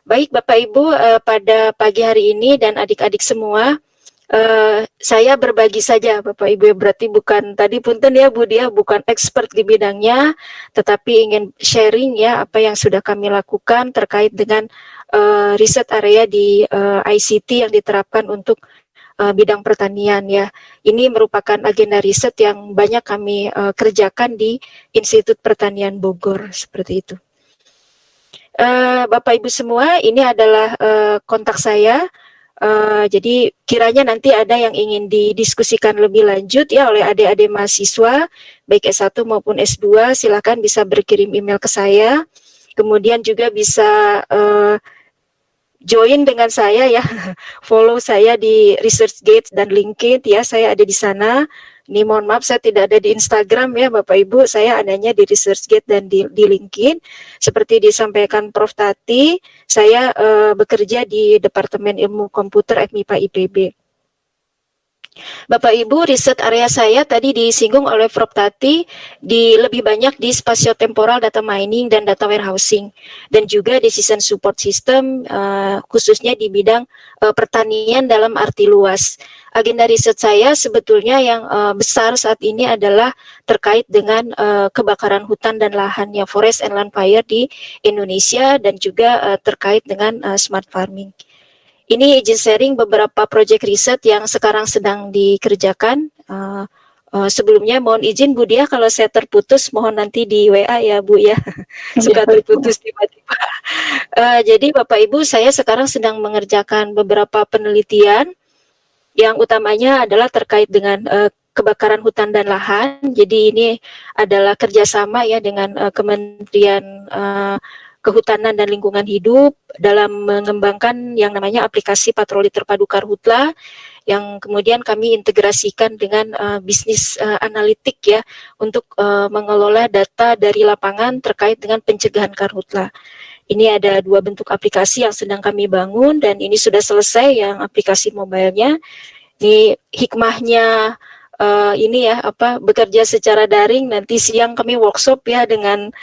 Baik Bapak Ibu, pada pagi hari ini dan adik-adik semua, saya berbagi saja Bapak Ibu, berarti bukan tadi punten ya Bu Dia, bukan expert di bidangnya, tetapi ingin sharing ya apa yang sudah kami lakukan terkait dengan riset area di ICT yang diterapkan untuk bidang pertanian ya. Ini merupakan agenda riset yang banyak kami kerjakan di Institut Pertanian Bogor, seperti itu. Bapak Ibu semua, ini adalah kontak saya. Jadi kiranya nanti ada yang ingin didiskusikan lebih lanjut ya oleh adik-adik mahasiswa, baik S1 maupun S2, silakan bisa berkirim email ke saya. Kemudian juga bisa join dengan saya ya, follow saya di ResearchGate dan LinkedIn ya, saya ada di sana. Ini mohon maaf saya tidak ada di Instagram ya Bapak Ibu, saya adanya di ResearchGate dan di LinkedIn. Seperti disampaikan Prof. Tati, saya bekerja di Departemen Ilmu Komputer FMIPA IPB. Bapak Ibu, riset area saya tadi disinggung oleh Prof. Tati lebih banyak di spatiotemporal data mining dan data warehousing, dan juga decision support system khususnya di bidang pertanian dalam arti luas. Agenda riset saya sebetulnya yang besar saat ini adalah terkait dengan kebakaran hutan dan lahan ya, forest and land fire di Indonesia, dan juga terkait dengan smart farming. Ini izin sharing beberapa proyek riset yang sekarang sedang dikerjakan. Sebelumnya mohon izin Bu Dia kalau saya terputus, mohon nanti di WA ya Bu ya, suka terputus tiba-tiba. Jadi Bapak Ibu, saya sekarang sedang mengerjakan beberapa penelitian yang utamanya adalah terkait dengan kebakaran hutan dan lahan. Jadi ini adalah kerjasama ya dengan Kementerian Kehutanan dan Lingkungan Hidup dalam mengembangkan yang namanya aplikasi patroli terpadu Karhutla, yang kemudian kami integrasikan dengan bisnis analitik ya untuk mengelola data dari lapangan terkait dengan pencegahan Karhutla. Ini ada 2 bentuk aplikasi yang sedang kami bangun, dan ini sudah selesai yang aplikasi mobilenya. Ini hikmahnya ini ya bekerja secara daring. Nanti siang kami workshop ya dengan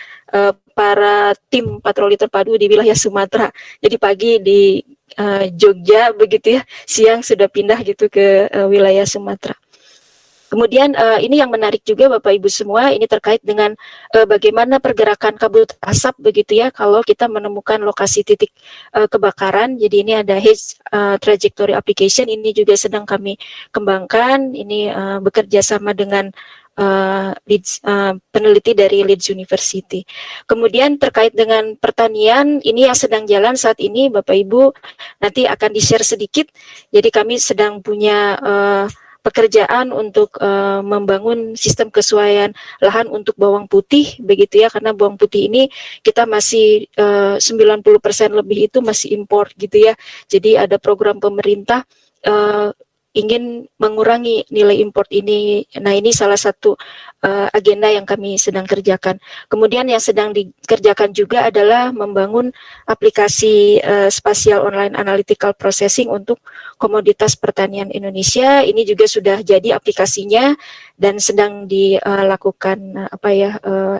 para tim patroli terpadu di wilayah Sumatera. Jadi pagi di Jogja begitu ya, siang sudah pindah gitu ke wilayah Sumatera. Kemudian ini yang menarik juga Bapak Ibu semua, ini terkait dengan bagaimana pergerakan kabut asap begitu ya kalau kita menemukan lokasi titik kebakaran. Jadi ini ada Haze Trajectory Application, ini juga sedang kami kembangkan. Ini bekerja sama dengan peneliti dari Leeds University. Kemudian terkait dengan pertanian, ini yang sedang jalan saat ini Bapak Ibu, nanti akan di-share sedikit. Jadi kami sedang punya pekerjaan untuk membangun sistem kesuaian lahan untuk bawang putih begitu ya, karena bawang putih ini kita masih 90% lebih itu masih impor gitu ya. Jadi ada program pemerintah ingin mengurangi nilai import ini. Nah, ini salah satu agenda yang kami sedang kerjakan. Kemudian yang sedang dikerjakan juga adalah membangun aplikasi spatial online analytical processing untuk komoditas pertanian Indonesia. Ini juga sudah jadi aplikasinya dan sedang dilakukan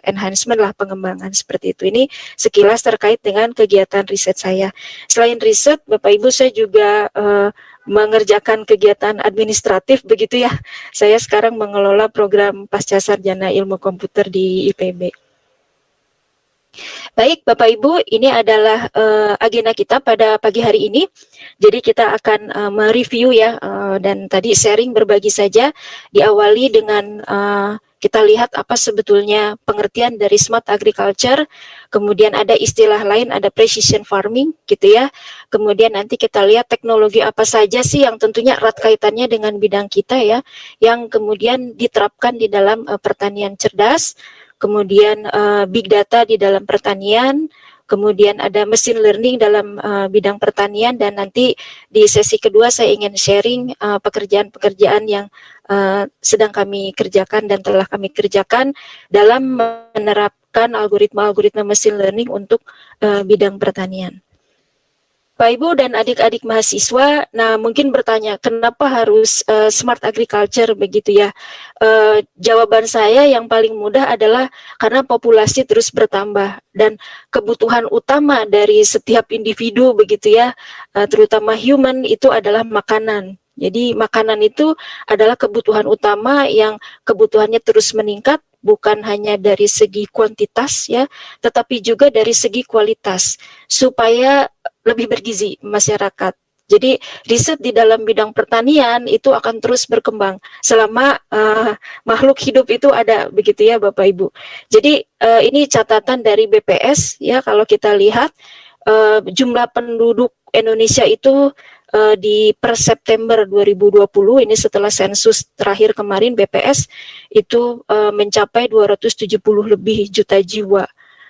enhancement lah, pengembangan seperti itu. Ini sekilas terkait dengan kegiatan riset saya. Selain riset, Bapak Ibu, saya juga mengerjakan kegiatan administratif begitu ya. Saya sekarang mengelola program pasca sarjana ilmu komputer di IPB. Baik Bapak Ibu, ini adalah agenda kita pada pagi hari ini. Jadi kita akan mereview ya, dan tadi sharing berbagi saja, diawali dengan kita lihat apa sebetulnya pengertian dari smart agriculture, kemudian ada istilah lain, ada precision farming gitu ya. Kemudian nanti kita lihat teknologi apa saja sih yang tentunya erat kaitannya dengan bidang kita ya, yang kemudian diterapkan di dalam pertanian cerdas. Kemudian big data di dalam pertanian, kemudian ada machine learning dalam bidang pertanian, dan nanti di sesi kedua saya ingin sharing pekerjaan-pekerjaan yang sedang kami kerjakan dan telah kami kerjakan dalam menerapkan algoritma-algoritma machine learning untuk bidang pertanian. Pak Ibu dan adik-adik mahasiswa, nah mungkin bertanya kenapa harus smart agriculture begitu ya? Jawaban saya yang paling mudah adalah karena populasi terus bertambah dan kebutuhan utama dari setiap individu begitu ya, terutama human itu adalah makanan. Jadi makanan itu adalah kebutuhan utama yang kebutuhannya terus meningkat, bukan hanya dari segi kuantitas ya, tetapi juga dari segi kualitas supaya lebih bergizi masyarakat. Jadi riset di dalam bidang pertanian itu akan terus berkembang selama makhluk hidup itu ada begitu ya Bapak Ibu. Jadi ini catatan dari BPS ya, kalau kita lihat jumlah penduduk Indonesia itu di per September 2020 ini setelah sensus terakhir kemarin BPS itu mencapai 270 lebih juta jiwa.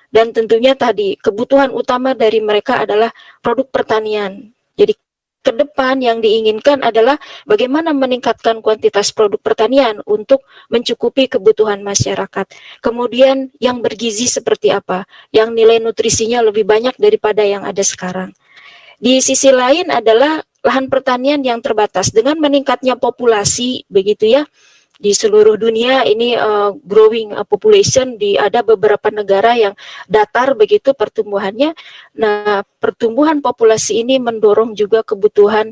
Dan tentunya tadi kebutuhan utama dari mereka adalah produk pertanian. Jadi ke depan yang diinginkan adalah bagaimana meningkatkan kuantitas produk pertanian untuk mencukupi kebutuhan masyarakat. Kemudian yang bergizi seperti apa, yang nilai nutrisinya lebih banyak daripada yang ada sekarang. Di sisi lain adalah lahan pertanian yang terbatas dengan meningkatnya populasi begitu ya. Di seluruh dunia ini growing population, ada beberapa negara yang datar begitu pertumbuhannya. Nah, pertumbuhan populasi ini mendorong juga kebutuhan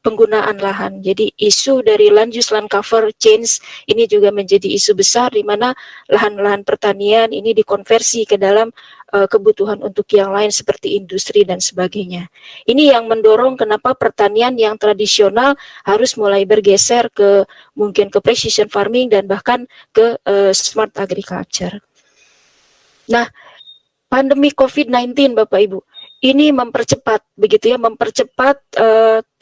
penggunaan lahan. Jadi isu dari land use land cover change ini juga menjadi isu besar, di mana lahan-lahan pertanian ini dikonversi ke dalam kebutuhan untuk yang lain seperti industri dan sebagainya. Ini yang mendorong kenapa pertanian yang tradisional harus mulai bergeser ke mungkin ke precision farming dan bahkan ke smart agriculture. Nah, pandemi COVID-19 Bapak Ibu, ini mempercepat begitu ya, mempercepat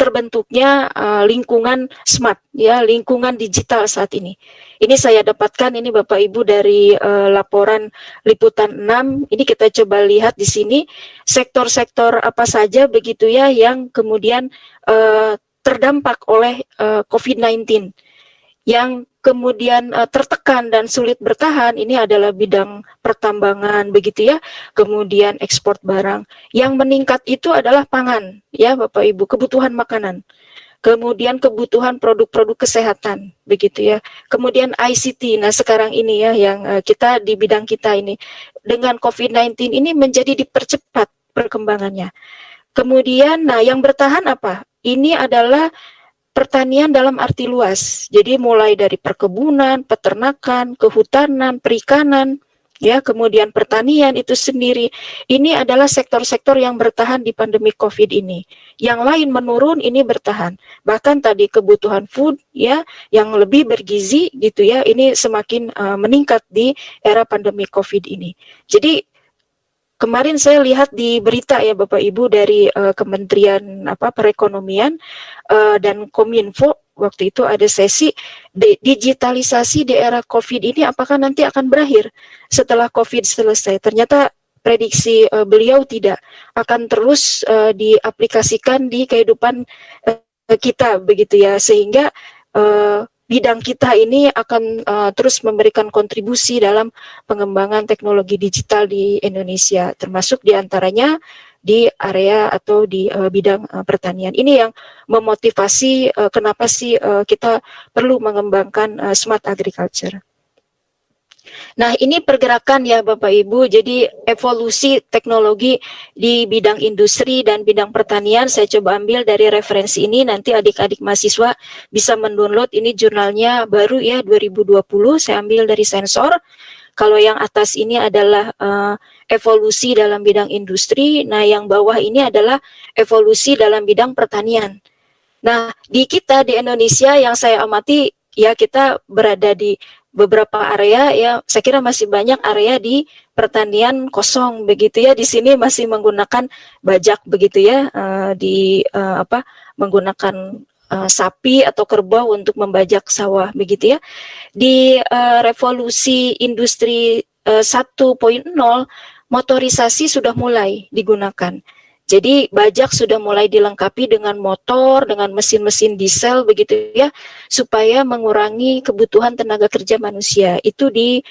terbentuknya lingkungan smart ya, lingkungan digital saat ini. Ini saya dapatkan ini Bapak Ibu dari laporan liputan 6. Ini kita coba lihat di sini sektor-sektor apa saja begitu ya yang kemudian terdampak oleh COVID-19. Yang kemudian tertekan dan sulit bertahan ini adalah bidang pertambangan begitu ya, kemudian ekspor barang. Yang meningkat itu adalah pangan ya Bapak Ibu, kebutuhan makanan. Kemudian kebutuhan produk-produk kesehatan begitu ya. Kemudian ICT. Nah, sekarang ini ya yang kita di bidang kita ini dengan COVID-19 ini menjadi dipercepat perkembangannya. Kemudian nah yang bertahan apa? Ini adalah pertanian dalam arti luas. Jadi mulai dari perkebunan, peternakan, kehutanan, perikanan, ya, kemudian pertanian itu sendiri. Ini adalah sektor-sektor yang bertahan di pandemi COVID ini. Yang lain menurun, ini bertahan. Bahkan tadi kebutuhan food ya yang lebih bergizi gitu ya, ini semakin meningkat di era pandemi COVID ini. Jadi kemarin saya lihat di berita ya Bapak Ibu dari Kementerian Perekonomian dan Kominfo, waktu itu ada sesi digitalisasi di era COVID ini apakah nanti akan berakhir setelah COVID selesai. Ternyata prediksi beliau tidak, akan terus diaplikasikan di kehidupan kita begitu ya, sehingga bidang kita ini akan terus memberikan kontribusi dalam pengembangan teknologi digital di Indonesia, termasuk diantaranya di area atau di bidang pertanian. Ini yang memotivasi kenapa sih kita perlu mengembangkan smart agriculture. Nah, ini pergerakan ya Bapak Ibu, jadi evolusi teknologi di bidang industri dan bidang pertanian saya coba ambil dari referensi ini, nanti adik-adik mahasiswa bisa mendownload, ini jurnalnya baru ya 2020, saya ambil dari Sensor. Kalau yang atas ini adalah evolusi dalam bidang industri, nah yang bawah ini adalah evolusi dalam bidang pertanian. Nah, di kita di Indonesia yang saya amati ya kita berada di beberapa area ya, saya kira masih banyak area di pertanian kosong begitu ya, di sini masih menggunakan bajak begitu ya, menggunakan sapi atau kerbau untuk membajak sawah begitu ya. Di revolusi industri 1.0 motorisasi sudah mulai digunakan. Jadi bajak sudah mulai dilengkapi dengan motor, dengan mesin-mesin diesel begitu ya, supaya mengurangi kebutuhan tenaga kerja manusia. Itu di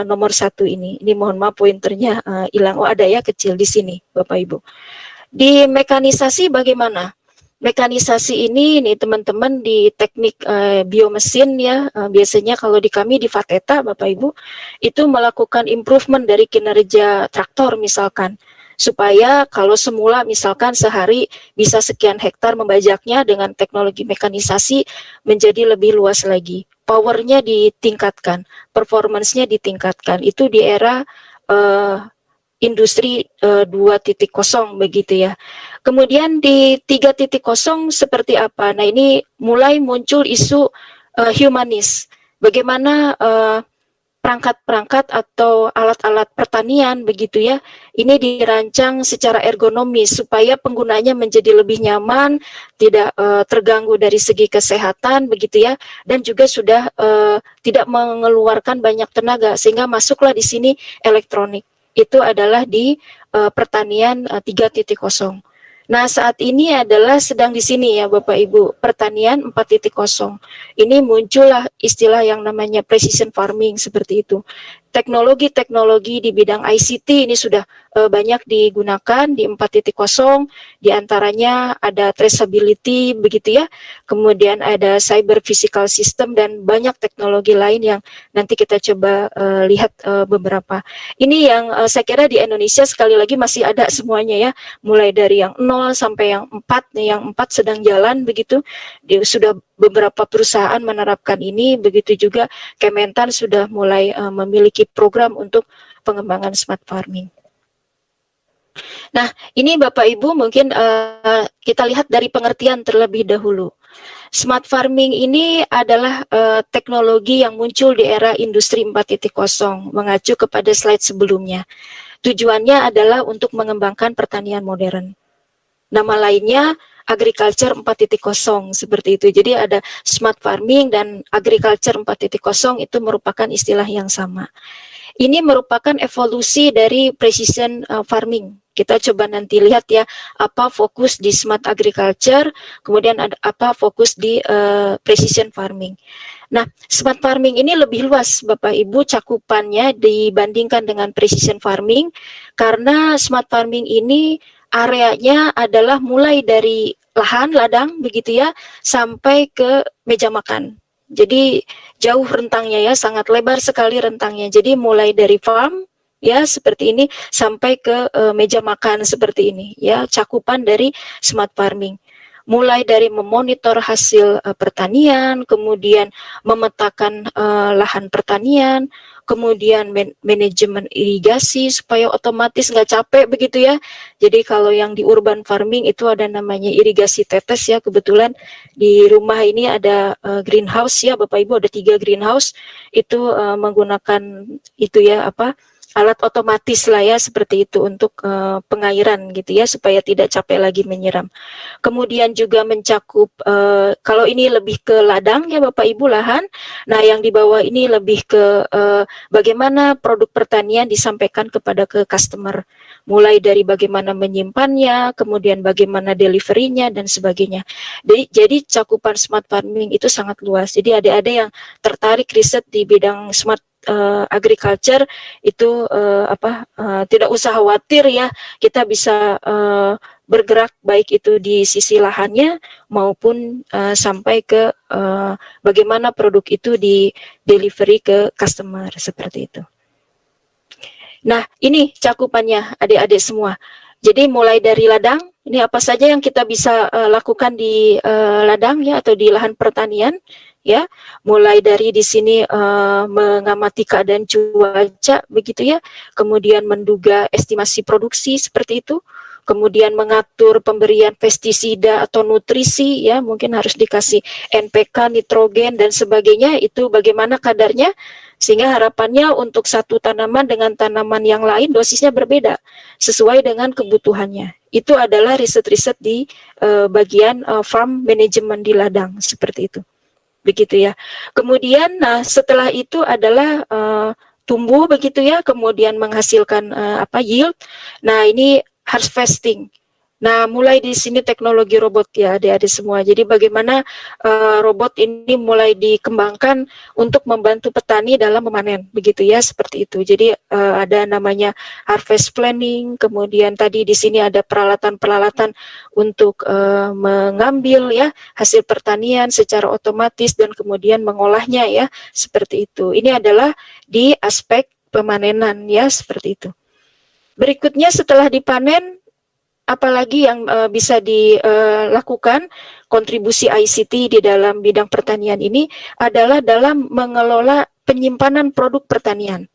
nomor 1 ini. Ini mohon maaf pointernya hilang. Oh ada ya kecil di sini Bapak Ibu. Di mekanisasi bagaimana? Mekanisasi ini nih teman-teman di teknik biomesin ya, biasanya kalau di kami di Fateta Bapak Ibu itu melakukan improvement dari kinerja traktor misalkan, supaya kalau semula misalkan sehari bisa sekian hektar membajaknya, dengan teknologi mekanisasi menjadi lebih luas lagi, powernya ditingkatkan, performance-nya ditingkatkan. Itu di era industri 2.0 begitu ya. Kemudian di 3.0 seperti apa? Nah, ini mulai muncul isu humanis. Bagaimana perangkat-perangkat atau alat-alat pertanian begitu ya, ini dirancang secara ergonomis supaya penggunanya menjadi lebih nyaman, tidak terganggu dari segi kesehatan begitu ya, dan juga sudah tidak mengeluarkan banyak tenaga, sehingga masuklah di sini elektronik. Itu adalah di pertanian 3.0. Nah, saat ini adalah sedang di sini ya Bapak Ibu, pertanian 4.0. Ini muncullah istilah yang namanya precision farming seperti itu. Teknologi-teknologi di bidang ICT ini sudah banyak digunakan di 4.0, diantaranya ada traceability begitu ya, kemudian ada cyber physical system dan banyak teknologi lain yang nanti kita coba lihat beberapa. Ini yang saya kira di Indonesia sekali lagi masih ada semuanya ya, mulai dari yang 0 sampai yang 4, yang 4 sedang jalan begitu. Sudah beberapa perusahaan menerapkan ini, begitu juga Kementan sudah mulai memiliki program untuk pengembangan smart farming. Nah, ini Bapak Ibu mungkin kita lihat dari pengertian terlebih dahulu. Smart farming ini adalah teknologi yang muncul di era industri 4.0, mengacu kepada slide sebelumnya. Tujuannya adalah untuk mengembangkan pertanian modern. Nama lainnya agriculture 4.0 seperti itu. Jadi ada smart farming dan agriculture 4.0 itu merupakan istilah yang sama. Ini merupakan evolusi dari precision farming. Kita coba nanti lihat ya, apa fokus di smart agriculture, kemudian ada apa fokus di precision farming. Nah, smart farming ini lebih luas Bapak Ibu cakupannya dibandingkan dengan precision farming, karena smart farming ini areanya adalah mulai dari lahan, ladang begitu ya, sampai ke meja makan. Jadi jauh rentangnya ya, sangat lebar sekali rentangnya. Jadi mulai dari farm ya seperti ini sampai ke meja makan seperti ini ya, cakupan dari smart farming. Mulai dari memonitor hasil pertanian, kemudian memetakan lahan pertanian, kemudian manajemen irigasi supaya otomatis nggak capek begitu ya. Jadi kalau yang di urban farming itu ada namanya irigasi tetes ya, kebetulan di rumah ini ada greenhouse ya Bapak Ibu, ada 3 greenhouse itu menggunakan itu ya apa, alat otomatis lah ya seperti itu untuk pengairan gitu ya, supaya tidak capek lagi menyiram. Kemudian juga mencakup kalau ini lebih ke ladang ya Bapak Ibu, lahan. Nah, yang di bawah ini lebih ke bagaimana produk pertanian disampaikan kepada ke customer, mulai dari bagaimana menyimpannya, kemudian bagaimana deliverynya dan sebagainya. Jadi cakupan smart farming itu sangat luas. Jadi adik-adik yang tertarik riset di bidang smart agriculture itu tidak usah khawatir ya, kita bisa bergerak baik itu di sisi lahannya maupun sampai ke bagaimana produk itu di delivery ke customer seperti itu. Nah, ini cakupannya adik-adik semua. Jadi mulai dari ladang, ini apa saja yang kita bisa lakukan di ladang ya, atau di lahan pertanian ya, mulai dari di sini mengamati keadaan cuaca begitu ya, kemudian menduga estimasi produksi seperti itu, kemudian mengatur pemberian pestisida atau nutrisi ya, mungkin harus dikasih NPK, nitrogen dan sebagainya, itu bagaimana kadarnya, sehingga harapannya untuk satu tanaman dengan tanaman yang lain dosisnya berbeda sesuai dengan kebutuhannya. Itu adalah riset-riset di bagian farm management di ladang seperti itu. Begitu ya. Kemudian setelah itu adalah tumbuh begitu ya, kemudian menghasilkan yield. Nah, ini harvesting. Nah, mulai di sini teknologi robot ya adik-adik semua. Jadi bagaimana robot ini mulai dikembangkan untuk membantu petani dalam memanen, begitu ya, seperti itu. Jadi ada namanya harvest planning, kemudian tadi di sini ada peralatan-peralatan untuk mengambil ya hasil pertanian secara otomatis dan kemudian mengolahnya ya, seperti itu. Ini adalah di aspek pemanenan ya, seperti itu. Berikutnya setelah dipanen, apalagi yang bisa dilakukan kontribusi ICT di dalam bidang pertanian ini adalah dalam mengelola penyimpanan produk pertanian.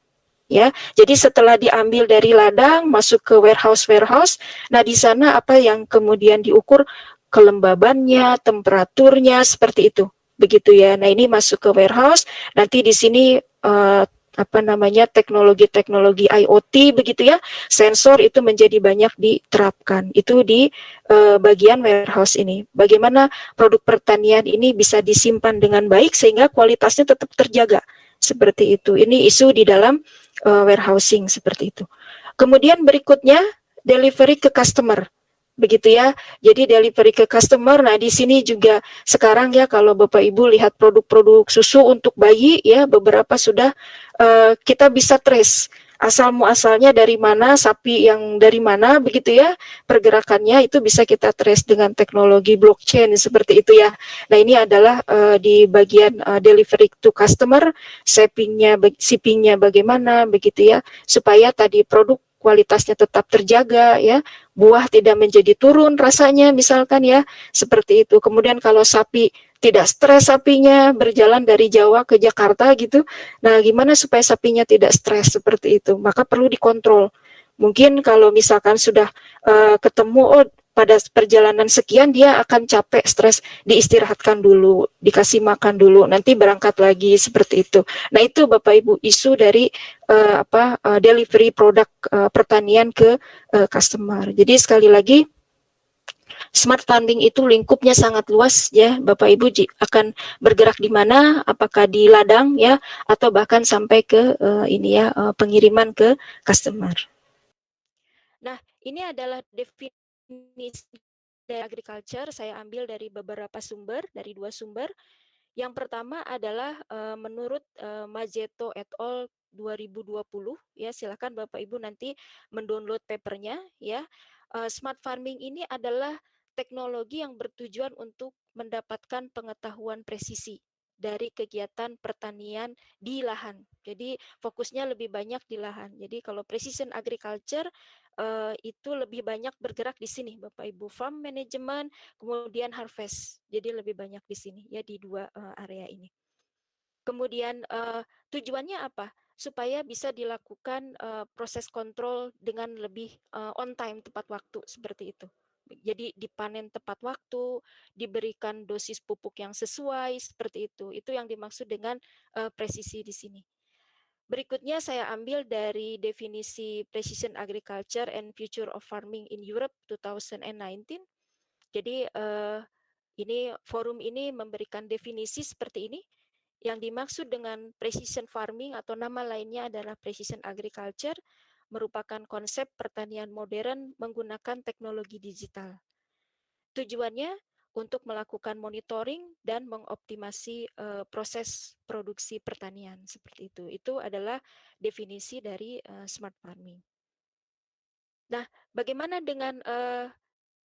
Ya, jadi setelah diambil dari ladang masuk ke warehouse, nah di sana apa yang kemudian diukur kelembabannya, temperaturnya seperti itu, begitu ya. Nah ini masuk ke warehouse, nanti di sini apa namanya teknologi-teknologi IoT begitu ya, sensor itu menjadi banyak diterapkan. Itu di bagian warehouse ini. Bagaimana produk pertanian ini bisa disimpan dengan baik sehingga kualitasnya tetap terjaga. Seperti itu. Ini isu di dalam warehousing seperti itu. Kemudian berikutnya delivery ke customer. Begitu ya. Jadi delivery ke customer. Nah, di sini juga sekarang ya kalau Bapak Ibu lihat produk-produk susu untuk bayi ya, beberapa sudah kita bisa trace asal muasalnya dari mana, sapi yang dari mana begitu ya, pergerakannya itu bisa kita trace dengan teknologi blockchain seperti itu ya. Nah, ini adalah di bagian delivery to customer, shippingnya bagaimana begitu ya, supaya tadi produk kualitasnya tetap terjaga ya, buah tidak menjadi turun rasanya misalkan ya, seperti itu. Kemudian kalau sapi tidak stres sapinya berjalan dari Jawa ke Jakarta gitu. Nah, gimana supaya sapinya tidak stres seperti itu? Maka perlu dikontrol. Mungkin kalau misalkan sudah ketemu pada perjalanan sekian dia akan capek, stres, diistirahatkan dulu, dikasih makan dulu, nanti berangkat lagi seperti itu. Nah, itu Bapak Ibu isu dari delivery produk pertanian ke customer. Jadi sekali lagi smart farming itu lingkupnya sangat luas ya, Bapak Ibu akan bergerak di mana, apakah di ladang ya, atau bahkan sampai ke ini ya pengiriman ke customer. Nah, ini adalah definisi dari agriculture. Saya ambil dari beberapa sumber, dari 2 sumber. Yang pertama adalah menurut Magetto et al. 2020 ya, silakan Bapak Ibu nanti mendownload papernya ya. Smart farming ini adalah teknologi yang bertujuan untuk mendapatkan pengetahuan presisi dari kegiatan pertanian di lahan. Jadi fokusnya lebih banyak di lahan. Jadi kalau precision agriculture itu lebih banyak bergerak di sini Bapak Ibu, farm management, kemudian harvest. Jadi lebih banyak di sini ya, di 2 area ini. Kemudian tujuannya apa? Supaya bisa dilakukan proses kontrol dengan lebih on time, tepat waktu seperti itu. Jadi dipanen tepat waktu, diberikan dosis pupuk yang sesuai seperti itu. Itu yang dimaksud dengan presisi di sini. Berikutnya saya ambil dari definisi Precision Agriculture and Future of Farming in Europe 2019. Jadi ini forum ini memberikan definisi seperti ini. Yang dimaksud dengan precision farming atau nama lainnya adalah precision agriculture, merupakan konsep pertanian modern menggunakan teknologi digital. Tujuannya untuk melakukan monitoring dan mengoptimasi proses produksi pertanian seperti itu. Itu adalah definisi dari smart farming. Nah, bagaimana dengan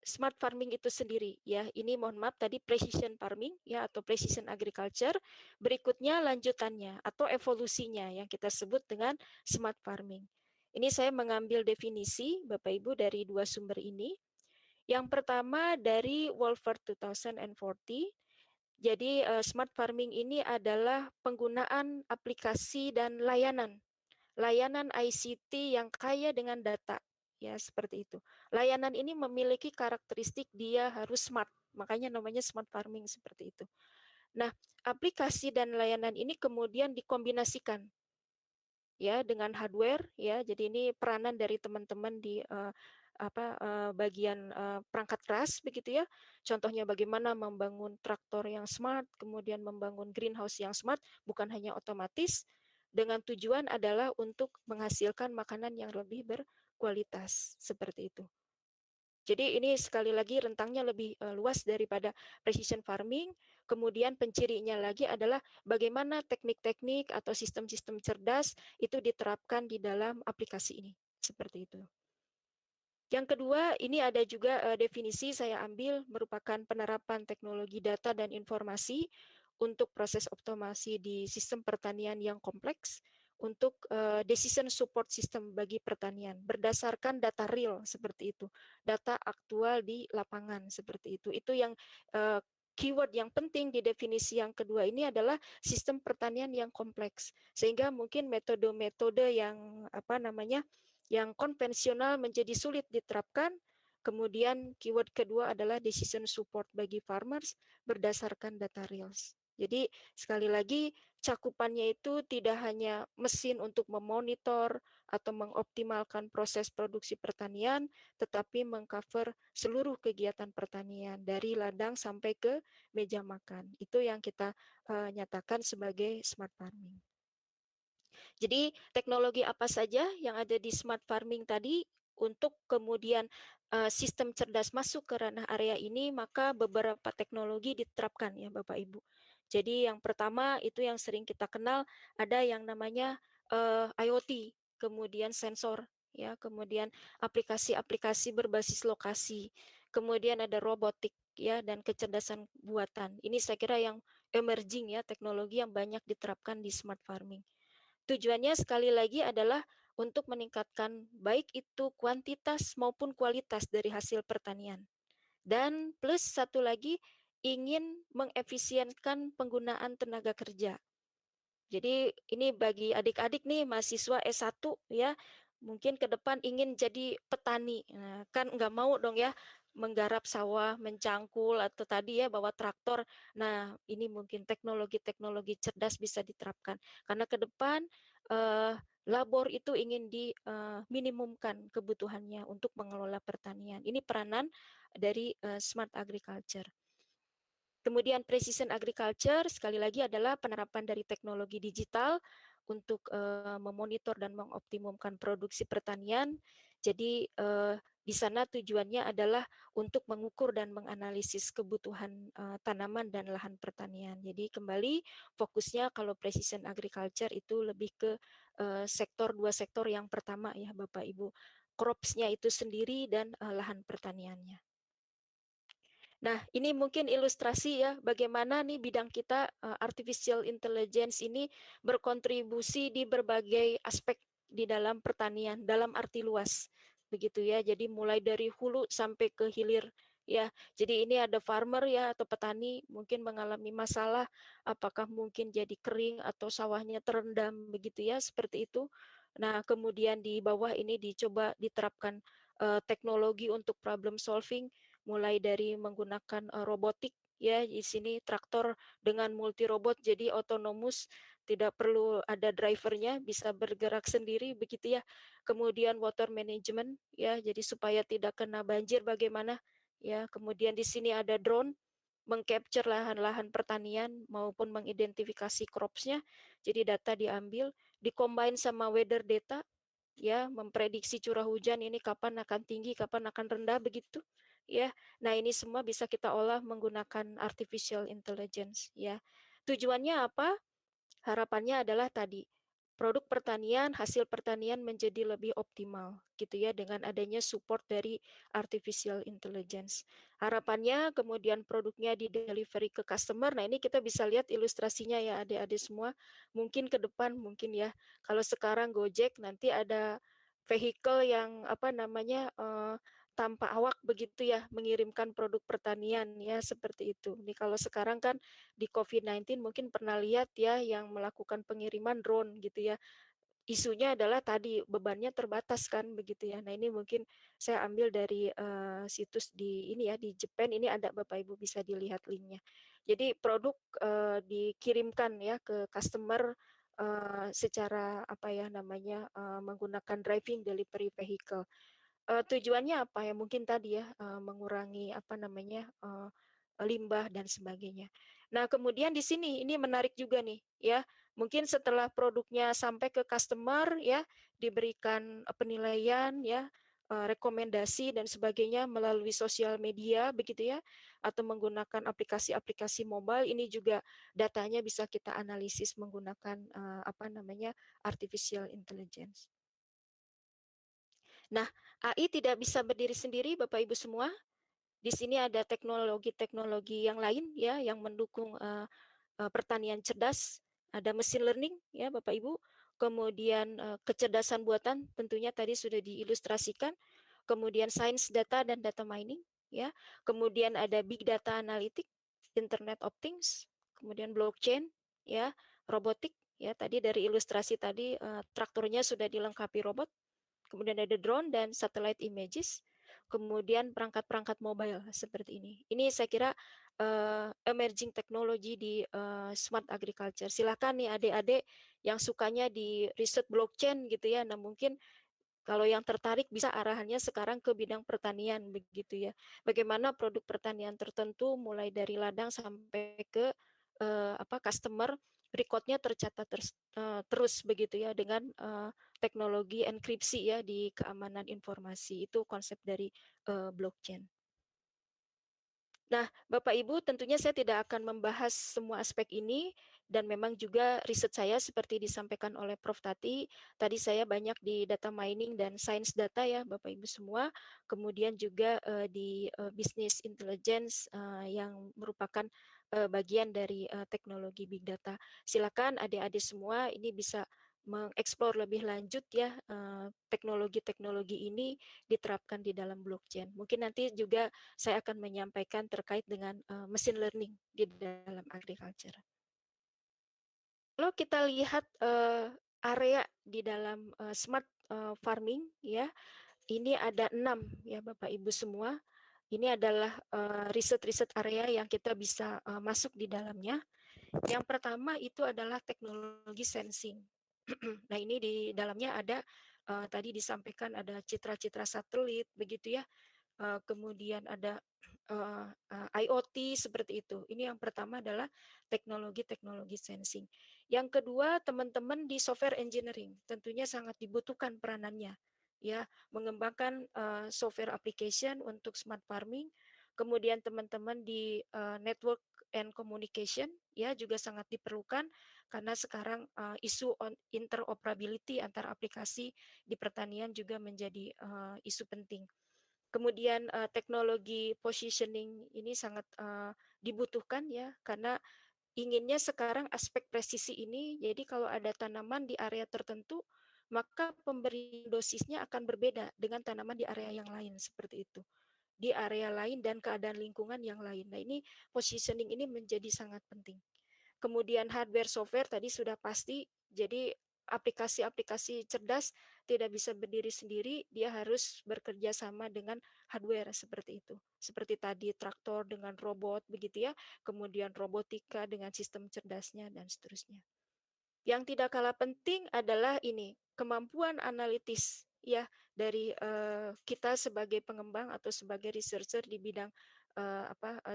smart farming itu sendiri ya? Ini mohon maaf tadi precision farming ya, atau precision agriculture. Berikutnya lanjutannya atau evolusinya yang kita sebut dengan smart farming. Ini saya mengambil definisi Bapak Ibu dari 2 sumber ini. Yang pertama dari Wolfert 2040. Jadi smart farming ini adalah penggunaan aplikasi dan layanan ICT yang kaya dengan data ya, seperti itu. Layanan ini memiliki karakteristik dia harus smart, makanya namanya smart farming seperti itu. Nah, aplikasi dan layanan ini kemudian dikombinasikan ya dengan hardware ya. Jadi ini peranan dari teman-teman di bagian perangkat keras begitu ya. Contohnya bagaimana membangun traktor yang smart, kemudian membangun greenhouse yang smart, bukan hanya otomatis, dengan tujuan adalah untuk menghasilkan makanan yang lebih berkualitas seperti itu. Jadi ini sekali lagi rentangnya lebih luas daripada precision farming. Kemudian pencirinya lagi adalah bagaimana teknik-teknik atau sistem-sistem cerdas itu diterapkan di dalam aplikasi ini. Seperti itu. Yang kedua, ini ada juga definisi saya ambil merupakan penerapan teknologi data dan informasi untuk proses otomasi di sistem pertanian yang kompleks untuk decision support system bagi pertanian berdasarkan data real seperti itu, data aktual di lapangan seperti itu. Itu yang keyword yang penting di definisi yang kedua ini adalah sistem pertanian yang kompleks, sehingga mungkin metode-metode yang yang konvensional menjadi sulit diterapkan. Kemudian keyword kedua adalah decision support bagi farmers berdasarkan data reals. Jadi sekali lagi cakupannya itu tidak hanya mesin untuk memonitor atau mengoptimalkan proses produksi pertanian, tetapi mengcover seluruh kegiatan pertanian dari ladang sampai ke meja makan. Itu yang kita nyatakan sebagai smart farming. Jadi teknologi apa saja yang ada di smart farming tadi untuk kemudian sistem cerdas masuk ke ranah area ini, maka beberapa teknologi diterapkan ya Bapak Ibu. Jadi yang pertama itu yang sering kita kenal ada yang namanya IoT, kemudian sensor ya, kemudian aplikasi-aplikasi berbasis lokasi, kemudian ada robotik ya dan kecerdasan buatan. Ini saya kira yang emerging ya, teknologi yang banyak diterapkan di smart farming. Tujuannya sekali lagi adalah untuk meningkatkan baik itu kuantitas maupun kualitas dari hasil pertanian. Dan plus satu lagi ingin mengefisienkan penggunaan tenaga kerja. Jadi ini bagi adik-adik nih mahasiswa S1 ya, mungkin ke depan ingin jadi petani. Nah, kan nggak mau dong ya menggarap sawah, mencangkul atau tadi ya bawa traktor. Nah, ini mungkin teknologi-teknologi cerdas bisa diterapkan. Karena ke depan labor itu ingin diminimumkan kebutuhannya untuk mengelola pertanian. Ini peranan dari smart agriculture. Kemudian precision agriculture sekali lagi adalah penerapan dari teknologi digital untuk memonitor dan mengoptimumkan produksi pertanian. Jadi di sana tujuannya adalah untuk mengukur dan menganalisis kebutuhan tanaman dan lahan pertanian. Jadi kembali fokusnya kalau precision agriculture itu lebih ke dua sektor yang pertama ya Bapak Ibu, crops-nya itu sendiri dan lahan pertaniannya. Nah, ini mungkin ilustrasi ya bagaimana nih bidang kita artificial intelligence ini berkontribusi di berbagai aspek di dalam pertanian dalam arti luas. Begitu ya. Jadi mulai dari hulu sampai ke hilir ya. Jadi ini ada farmer ya atau petani mungkin mengalami masalah apakah mungkin jadi kering atau sawahnya terendam begitu ya, seperti itu. Nah, kemudian di bawah ini dicoba diterapkan teknologi untuk problem solving mulai dari menggunakan robotik ya, di sini traktor dengan multi robot jadi otonomus, tidak perlu ada drivernya, bisa bergerak sendiri begitu ya. Kemudian water management ya, jadi supaya tidak kena banjir bagaimana ya. Kemudian di sini ada drone mengcapture lahan-lahan pertanian maupun mengidentifikasi cropsnya. Jadi data diambil, dikombin sama weather data ya, memprediksi curah hujan ini kapan akan tinggi, kapan akan rendah begitu ya. Nah, ini semua bisa kita olah menggunakan artificial intelligence ya. Tujuannya apa? Harapannya adalah tadi produk pertanian, hasil pertanian menjadi lebih optimal gitu ya dengan adanya support dari artificial intelligence. Harapannya kemudian produknya di delivery ke customer. Nah, ini kita bisa lihat ilustrasinya ya adik-adik semua. Mungkin ke depan mungkin ya. Kalau sekarang Gojek nanti ada vehicle yang tanpa awak begitu ya, mengirimkan produk pertanian ya, seperti itu. Nih kalau sekarang kan di COVID-19 mungkin pernah lihat ya yang melakukan pengiriman drone gitu ya. Isunya adalah tadi bebannya terbatas kan begitu ya. Nah, ini mungkin saya ambil dari situs di ini ya di Jepang, ini ada Bapak Ibu bisa dilihat linknya. Jadi produk dikirimkan ya ke customer secara menggunakan driving delivery vehicle. Tujuannya apa ya? Mungkin tadi ya mengurangi limbah dan sebagainya. Nah, kemudian di sini ini menarik juga nih ya. Mungkin setelah produknya sampai ke customer ya diberikan penilaian ya rekomendasi dan sebagainya melalui sosial media begitu ya, atau menggunakan aplikasi-aplikasi mobile, ini juga datanya bisa kita analisis menggunakan artificial intelligence. Nah, AI tidak bisa berdiri sendiri, Bapak Ibu semua. Di sini ada teknologi-teknologi yang lain ya yang mendukung pertanian cerdas, ada machine learning ya Bapak Ibu, kemudian kecerdasan buatan tentunya tadi sudah diilustrasikan, kemudian sains data dan data mining ya, kemudian ada big data analytic, Internet of Things, kemudian blockchain ya, robotik ya, tadi dari ilustrasi tadi traktornya sudah dilengkapi robot, kemudian ada drone dan satellite images, kemudian perangkat-perangkat mobile seperti ini. Ini saya kira emerging technology di smart agriculture. Silakan nih adik-adik yang sukanya di riset blockchain gitu ya. Nah mungkin kalau yang tertarik bisa arahannya sekarang ke bidang pertanian begitu ya. Bagaimana produk pertanian tertentu mulai dari ladang sampai ke customer recordnya tercatat terus begitu ya dengan teknologi enkripsi ya di keamanan informasi, itu konsep dari blockchain. Nah, Bapak Ibu, tentunya saya tidak akan membahas semua aspek ini dan memang juga riset saya seperti disampaikan oleh Prof. Tati saya banyak di data mining dan sains data ya Bapak Ibu semua, kemudian juga di business intelligence yang merupakan bagian dari teknologi big data. Silakan adik-adik semua ini bisa mengeksplor lebih lanjut ya teknologi-teknologi ini diterapkan di dalam blockchain. Mungkin nanti juga saya akan menyampaikan terkait dengan machine learning di dalam agriculture. Kalau kita lihat area di dalam smart farming ya, ini ada 6 ya Bapak Ibu semua. Ini adalah riset-riset area yang kita bisa masuk di dalamnya. Yang pertama itu adalah teknologi sensing. Nah ini di dalamnya ada tadi disampaikan ada citra-citra satelit begitu ya, kemudian ada IoT seperti itu. Ini yang pertama adalah teknologi-teknologi sensing. Yang kedua teman-teman di software engineering tentunya sangat dibutuhkan peranannya ya, mengembangkan software application untuk smart farming. Kemudian teman-teman di network and communication ya juga sangat diperlukan karena sekarang isu interoperability antar aplikasi di pertanian juga menjadi isu penting. Kemudian teknologi positioning ini sangat dibutuhkan ya karena inginnya sekarang aspek presisi ini, jadi kalau ada tanaman di area tertentu maka pemberian dosisnya akan berbeda dengan tanaman di area yang lain seperti itu, di area lain dan keadaan lingkungan yang lain. Nah ini positioning ini menjadi sangat penting. Kemudian hardware software tadi sudah pasti, jadi aplikasi-aplikasi cerdas tidak bisa berdiri sendiri, dia harus bekerja sama dengan hardware seperti itu. Seperti tadi traktor dengan robot begitu ya, kemudian robotika dengan sistem cerdasnya dan seterusnya. Yang tidak kalah penting adalah ini, kemampuan analitis ya dari kita sebagai pengembang atau sebagai researcher di bidang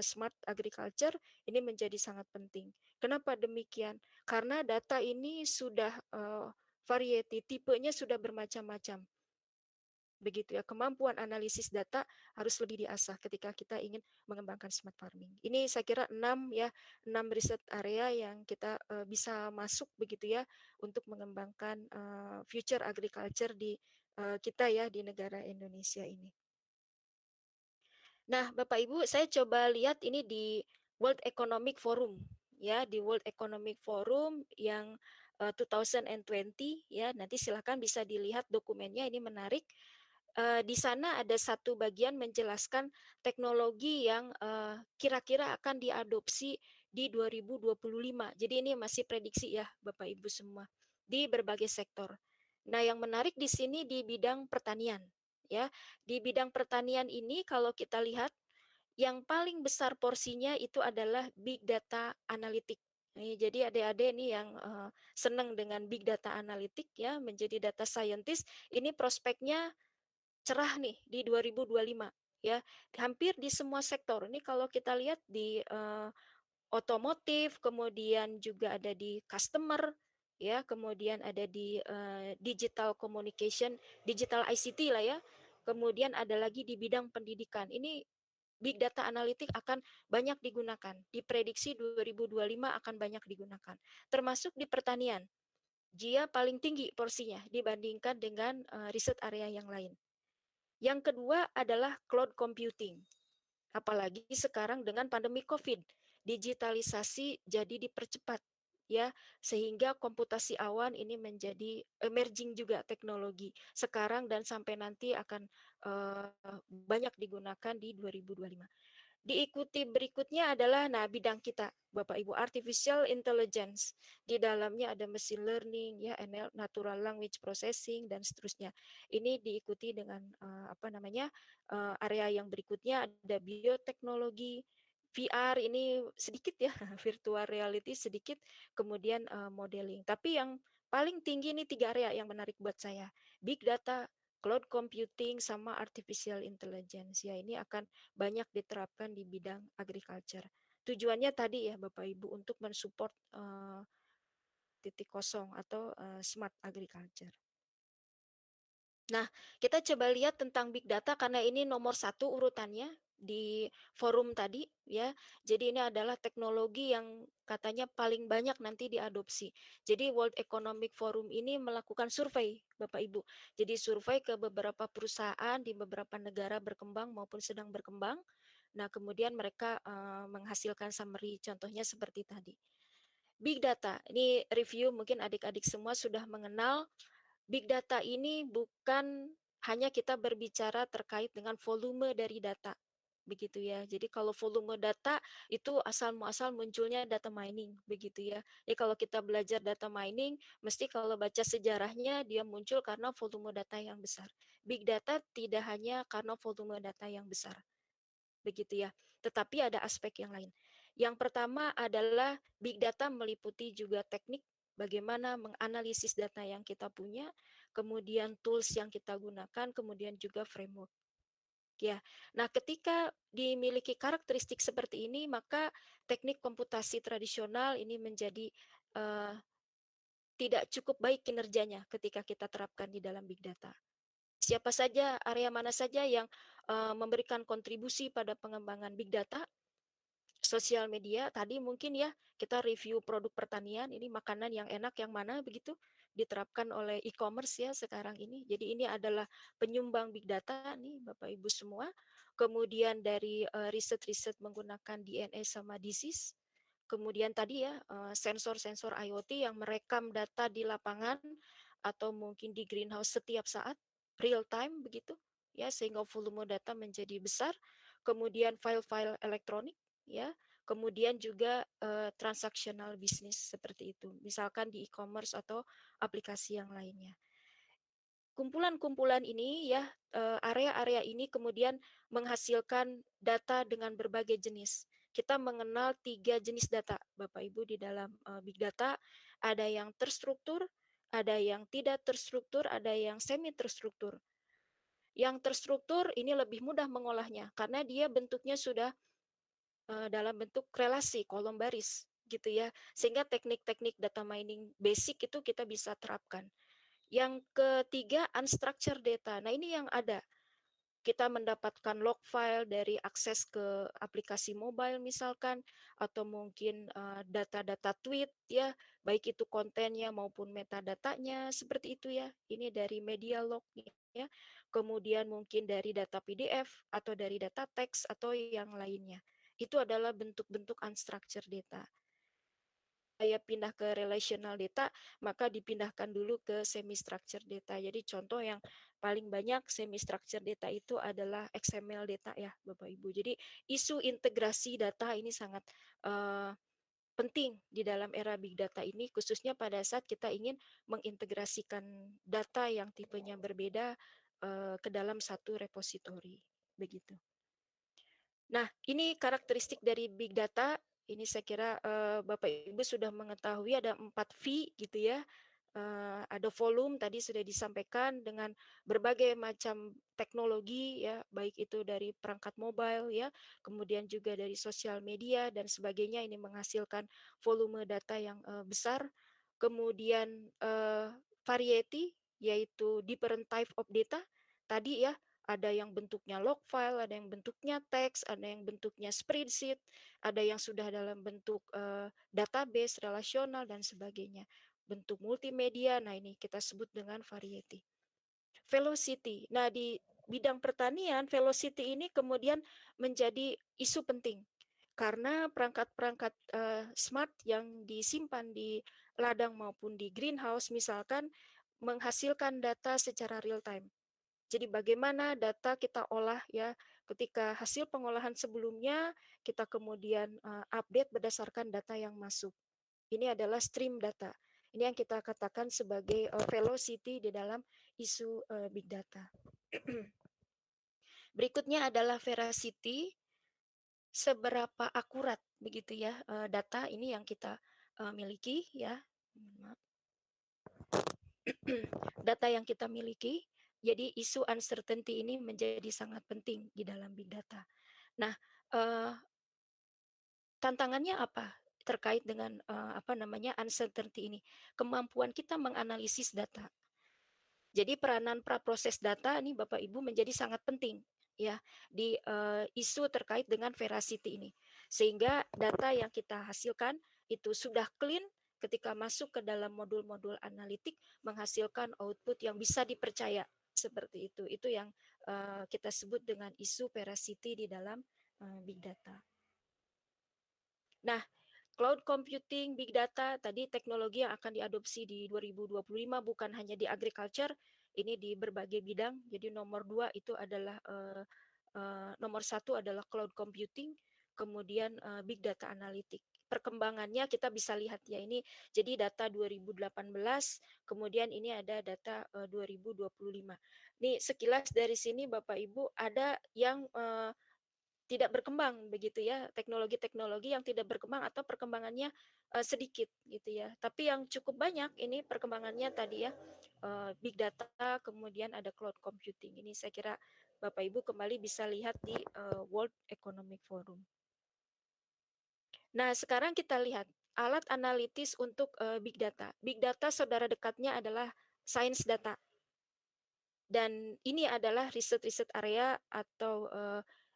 smart agriculture ini menjadi sangat penting. Kenapa demikian? Karena data ini sudah variety, tipenya sudah bermacam-macam. Begitu ya, kemampuan analisis data harus lebih diasah ketika kita ingin mengembangkan smart farming. Ini saya kira 6 riset area yang kita bisa masuk begitu ya untuk mengembangkan future agriculture di kita ya di negara Indonesia ini. Nah, Bapak Ibu, saya coba lihat ini di World Economic Forum ya, di World Economic Forum yang 2020 ya, nanti silakan bisa dilihat dokumennya, ini menarik. Di sana ada satu bagian menjelaskan teknologi yang kira-kira akan diadopsi di 2025. Jadi ini masih prediksi ya Bapak Ibu semua di berbagai sektor. Nah, yang menarik di sini di bidang pertanian ya. Di bidang pertanian ini kalau kita lihat yang paling besar porsinya itu adalah big data analytic. Jadi adik-adik ini yang senang dengan big data analytic ya, menjadi data scientist, ini prospeknya cerah nih di 2025 ya, hampir di semua sektor. Ini kalau kita lihat di otomotif, kemudian juga ada di customer ya, kemudian ada di digital communication, digital ICT lah ya, Kemudian ada lagi di bidang pendidikan. Ini Big Data Analytics akan banyak digunakan. Diprediksi 2025 akan banyak digunakan. Termasuk di pertanian. Dia paling tinggi porsinya dibandingkan dengan riset area yang lain. Yang kedua adalah cloud computing. Apalagi sekarang dengan pandemi COVID, digitalisasi jadi dipercepat ya, sehingga komputasi awan ini menjadi emerging juga teknologi sekarang dan sampai nanti akan banyak digunakan di 2025. Diikuti berikutnya adalah bidang kita Bapak Ibu, artificial intelligence. Di dalamnya ada machine learning ya, NL, natural language processing dan seterusnya. Ini diikuti dengan area yang berikutnya ada bioteknologi, VR ini sedikit ya, virtual reality sedikit, kemudian modeling. Tapi yang paling tinggi ini 3 area yang menarik buat saya. Big data, cloud computing, sama artificial intelligence. Ya, ini akan banyak diterapkan di bidang agriculture. Tujuannya tadi ya Bapak Ibu untuk mensupport titik kosong atau smart agriculture. Nah, kita coba lihat tentang big data karena ini nomor 1 urutannya di forum tadi ya. Jadi ini adalah teknologi yang katanya paling banyak nanti diadopsi. Jadi World Economic Forum ini melakukan survei Bapak Ibu. Jadi survei ke beberapa perusahaan di beberapa negara berkembang maupun sedang berkembang. Nah, kemudian mereka menghasilkan summary, contohnya seperti tadi. Big data, ini review mungkin adik-adik semua sudah mengenal. Big data ini bukan hanya kita berbicara terkait dengan volume dari data, begitu ya. Jadi kalau volume data itu asal muasal munculnya data mining, begitu ya. Jadi kalau kita belajar data mining, mesti kalau baca sejarahnya dia muncul karena volume data yang besar. Big data tidak hanya karena volume data yang besar, begitu ya. Tetapi ada aspek yang lain. Yang pertama adalah big data meliputi juga teknik bagaimana menganalisis data yang kita punya, kemudian tools yang kita gunakan, kemudian juga framework. Ya. Nah, ketika dimiliki karakteristik seperti ini, maka teknik komputasi tradisional ini menjadi tidak cukup baik kinerjanya ketika kita terapkan di dalam big data. Siapa saja, area mana saja yang memberikan kontribusi pada pengembangan big data, sosial media, tadi mungkin ya kita review produk pertanian, ini makanan yang enak yang mana begitu, diterapkan oleh e-commerce ya sekarang ini. Jadi ini adalah penyumbang big data nih Bapak Ibu semua. Kemudian dari riset-riset menggunakan DNA sama disease. Kemudian tadi ya sensor-sensor IoT yang merekam data di lapangan atau mungkin di greenhouse setiap saat, real time begitu ya, sehingga volume data menjadi besar. Kemudian file-file elektronik ya, kemudian juga transactional bisnis seperti itu, misalkan di e-commerce atau aplikasi yang lainnya. Kumpulan-kumpulan ini ya, area-area ini kemudian menghasilkan data dengan berbagai jenis. Kita mengenal 3 jenis data, Bapak Ibu, di dalam big data. Ada yang terstruktur, ada yang tidak terstruktur, ada yang semi terstruktur. Yang terstruktur ini lebih mudah mengolahnya karena dia bentuknya sudah dalam bentuk relasi kolom baris gitu ya, sehingga teknik-teknik data mining basic itu kita bisa terapkan. Yang ketiga, unstructured data. Nah, ini yang ada. Kita mendapatkan log file dari akses ke aplikasi mobile misalkan, atau mungkin data-data tweet ya, baik itu kontennya maupun metadatanya seperti itu ya. Ini dari media log ya. Kemudian mungkin dari data PDF atau dari data teks atau yang lainnya. Itu adalah bentuk-bentuk unstructured data. Saya pindah ke relational data, maka dipindahkan dulu ke semi-structured data. Jadi contoh yang paling banyak semi-structured data itu adalah XML data ya Bapak Ibu. Jadi isu integrasi data ini sangat penting di dalam era big data ini, khususnya pada saat kita ingin mengintegrasikan data yang tipenya berbeda ke dalam satu repository. Begitu. Nah, ini karakteristik dari big data. Ini saya kira Bapak Ibu sudah mengetahui ada 4 V gitu ya. Ada volume tadi sudah disampaikan dengan berbagai macam teknologi ya, baik itu dari perangkat mobile ya, kemudian juga dari sosial media dan sebagainya, ini menghasilkan volume data yang besar. Kemudian variety yaitu different type of data. Tadi ya Ada yang bentuknya log file, ada yang bentuknya teks, ada yang bentuknya spreadsheet, ada yang sudah dalam bentuk database relasional dan sebagainya. Bentuk multimedia, nah ini kita sebut dengan variety. Velocity. Nah, di bidang pertanian, velocity ini kemudian menjadi isu penting karena perangkat-perangkat smart yang disimpan di ladang maupun di greenhouse misalkan menghasilkan data secara real time. Jadi bagaimana data kita olah ya, ketika hasil pengolahan sebelumnya kita kemudian update berdasarkan data yang masuk. Ini adalah stream data. Ini yang kita katakan sebagai velocity di dalam isu big data. Berikutnya adalah veracity, seberapa akurat begitu ya data ini yang kita miliki ya. Data yang kita miliki. Jadi isu uncertainty ini menjadi sangat penting di dalam big data. Nah, tantangannya apa terkait dengan uncertainty ini? Kemampuan kita menganalisis data. Jadi peranan praproses data ini Bapak Ibu menjadi sangat penting ya di isu terkait dengan veracity ini. Sehingga data yang kita hasilkan itu sudah clean ketika masuk ke dalam modul-modul analitik menghasilkan output yang bisa dipercaya seperti itu. Itu yang kita sebut dengan isu veracity di dalam big data. Nah, cloud computing, big data, tadi teknologi yang akan diadopsi di 2025 bukan hanya di agriculture, ini di berbagai bidang. Jadi nomor 2 itu adalah nomor 1 adalah cloud computing, kemudian big data analytic. Perkembangannya kita bisa lihat ya ini. Jadi data 2018, kemudian ini ada data 2025. Nih sekilas dari sini Bapak Ibu ada yang tidak berkembang begitu ya, teknologi-teknologi yang tidak berkembang atau perkembangannya sedikit gitu ya. Tapi yang cukup banyak ini perkembangannya tadi ya, big data, kemudian ada cloud computing. Ini saya kira Bapak Ibu kembali bisa lihat di World Economic Forum. Nah, sekarang kita lihat alat analitis untuk big data. Big data saudara dekatnya adalah science data. Dan ini adalah riset-riset area atau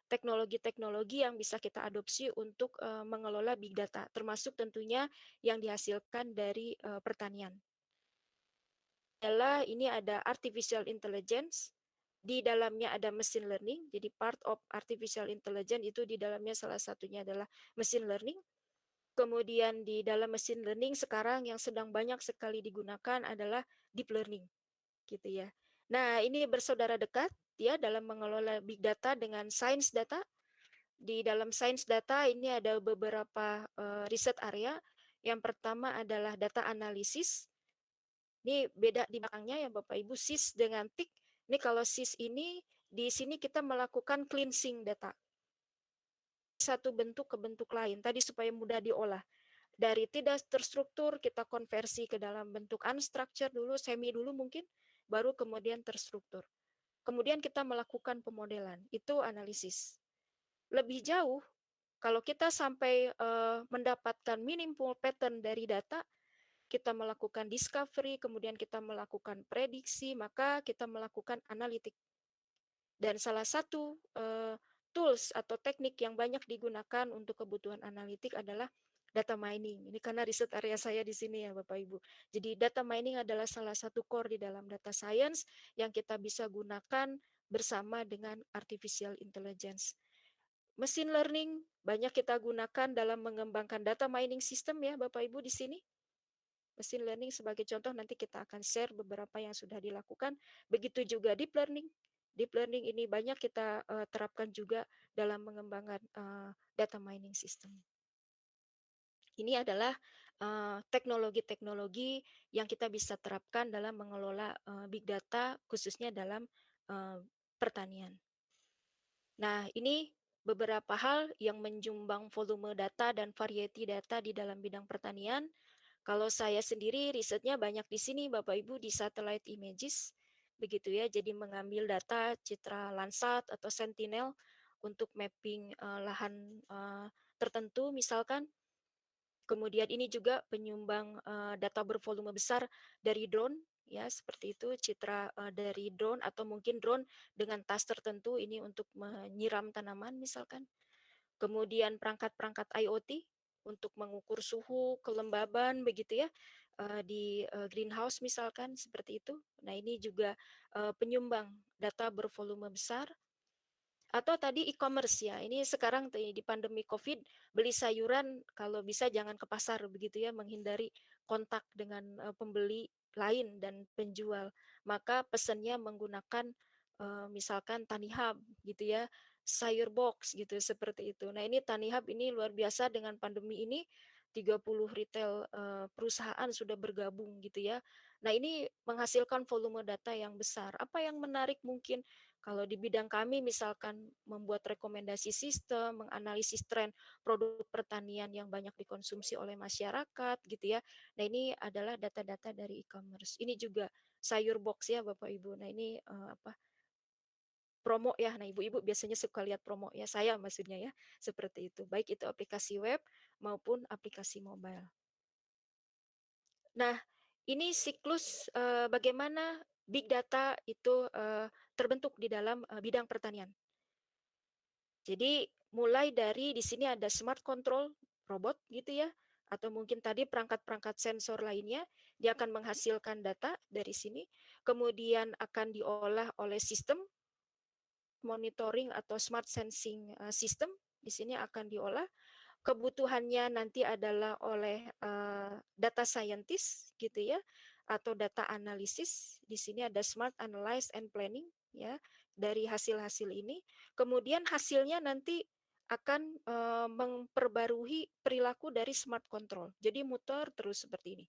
teknologi-teknologi yang bisa kita adopsi untuk mengelola big data, termasuk tentunya yang dihasilkan dari pertanian. Ini ada artificial intelligence, di dalamnya ada machine learning, jadi part of artificial intelligence itu di dalamnya salah satunya adalah machine learning. Kemudian di dalam machine learning sekarang yang sedang banyak sekali digunakan adalah deep learning, gitu ya. Nah, ini bersaudara dekat ya dalam mengelola big data dengan science data. Di dalam science data ini ada beberapa riset area. Yang pertama adalah data analisis. Ini beda di belakangnya ya Bapak Ibu, SIS dengan TIC. Ini kalau SIS ini di sini kita melakukan cleansing data. Satu bentuk ke bentuk lain tadi supaya mudah diolah. Dari tidak terstruktur kita konversi ke dalam bentuk unstructured dulu, semi dulu mungkin, baru kemudian terstruktur. Kemudian kita melakukan pemodelan, itu analisis. Lebih jauh, kalau kita sampai mendapatkan meaningful pattern dari data, kita melakukan discovery, kemudian kita melakukan prediksi, maka kita melakukan analitik. Dan salah satu tools atau teknik yang banyak digunakan untuk kebutuhan analitik adalah data mining. Ini karena riset area saya di sini ya Bapak Ibu. Jadi data mining adalah salah satu core di dalam data science yang kita bisa gunakan bersama dengan artificial intelligence. Machine learning banyak kita gunakan dalam mengembangkan data mining system ya Bapak Ibu di sini. Machine learning sebagai contoh nanti kita akan share beberapa yang sudah dilakukan. Begitu juga deep learning. Deep learning ini banyak kita terapkan juga dalam mengembangkan data mining system. Ini adalah teknologi-teknologi yang kita bisa terapkan dalam mengelola big data khususnya dalam pertanian. Nah, ini beberapa hal yang menjumbang volume data dan variety data di dalam bidang pertanian. Kalau saya sendiri risetnya banyak di sini Bapak Ibu di satellite images begitu ya. Jadi mengambil data citra Landsat atau Sentinel untuk mapping lahan tertentu misalkan. Kemudian ini juga penyumbang data bervolume besar dari drone. ya seperti itu citra dari drone atau mungkin drone dengan tas tertentu ini untuk menyiram tanaman misalkan. Kemudian perangkat-perangkat IoT untuk mengukur suhu, kelembaban begitu ya di greenhouse misalkan seperti itu. Nah ini juga penyumbang data bervolume besar. Atau tadi e-commerce ya, ini sekarang di pandemi COVID beli sayuran kalau bisa jangan ke pasar begitu ya, menghindari kontak dengan pembeli lain dan penjual. Maka pesannya menggunakan misalkan Tani Hub gitu ya, sayur box gitu seperti itu. Nah ini Tani Hub ini luar biasa dengan pandemi ini 30 retail perusahaan sudah bergabung gitu ya. Nah ini menghasilkan volume data yang besar. Apa yang menarik mungkin kalau di bidang kami misalkan membuat rekomendasi sistem, menganalisis tren produk pertanian yang banyak dikonsumsi oleh masyarakat gitu ya. Nah ini adalah data-data dari e-commerce. Ini juga sayur box ya Bapak Ibu. Nah ini promo ya. Nah ibu-ibu biasanya suka lihat promo ya. Saya maksudnya ya seperti itu. Baik itu aplikasi web maupun aplikasi mobile. Nah ini siklus bagaimana big data itu terbentuk di dalam bidang pertanian. Jadi mulai dari di sini ada smart control robot gitu ya, atau mungkin tadi perangkat-perangkat sensor lainnya, dia akan menghasilkan data dari sini, kemudian akan diolah oleh sistem monitoring atau smart sensing system, di sini akan diolah. Kebutuhannya nanti adalah oleh data scientist gitu ya, atau data analisis. Di sini ada smart analyze and planning ya dari hasil-hasil ini. Kemudian hasilnya nanti akan memperbarui perilaku dari smart control. Jadi muter terus seperti ini.